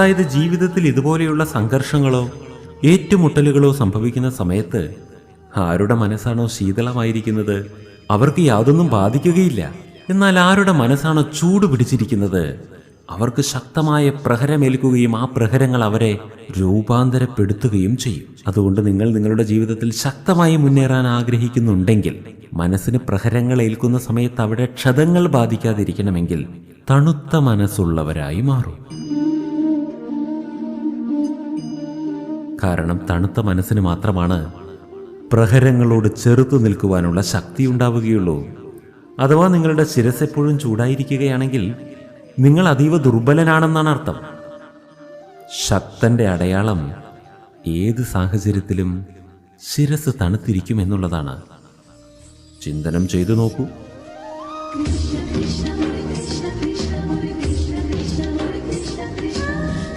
അതായത് ജീവിതത്തിൽ ഇതുപോലെയുള്ള സംഘർഷങ്ങളോ ഏറ്റുമുട്ടലുകളോ സംഭവിക്കുന്ന സമയത്ത് ആരുടെ മനസ്സാണോ ശീതളമായിരിക്കുന്നത് അവർക്ക് യാതൊന്നും ബാധിക്കുകയില്ല. എന്നാൽ ആരുടെ മനസ്സാണോ ചൂട് പിടിച്ചിരിക്കുന്നത് അവർക്ക് ശക്തമായ പ്രഹരമേൽക്കുകയും ആ പ്രഹരങ്ങൾ അവരെ രൂപാന്തരപ്പെടുത്തുകയും ചെയ്യും. അതുകൊണ്ട് നിങ്ങൾ നിങ്ങളുടെ ജീവിതത്തിൽ ശക്തമായി മുന്നേറാൻ ആഗ്രഹിക്കുന്നുണ്ടെങ്കിൽ മനസ്സിന് പ്രഹരങ്ങൾ ഏൽക്കുന്ന സമയത്ത് അവിടെ ക്ഷതങ്ങൾ ബാധിക്കാതിരിക്കണമെങ്കിൽ തണുത്ത മനസ്സുള്ളവരായി മാറും. കാരണം തണുത്ത മനസ്സിന് മാത്രമാണ് പ്രഹരങ്ങളോട് ചെറുത്തു നിൽക്കുവാനുള്ള ശക്തി ഉണ്ടാവുകയുള്ളൂ. അഥവാ നിങ്ങളുടെ ശിരസ് എപ്പോഴും ചൂടായിരിക്കുകയാണെങ്കിൽ നിങ്ങൾ അതീവ ദുർബലനാണെന്നാണ് അർത്ഥം. ശക്തന്റെ അടയാളം ഏത് സാഹചര്യത്തിലും ശിരസ് തണുത്തിരിക്കും എന്നുള്ളതാണ്. ചിന്തനം ചെയ്തു നോക്കൂ.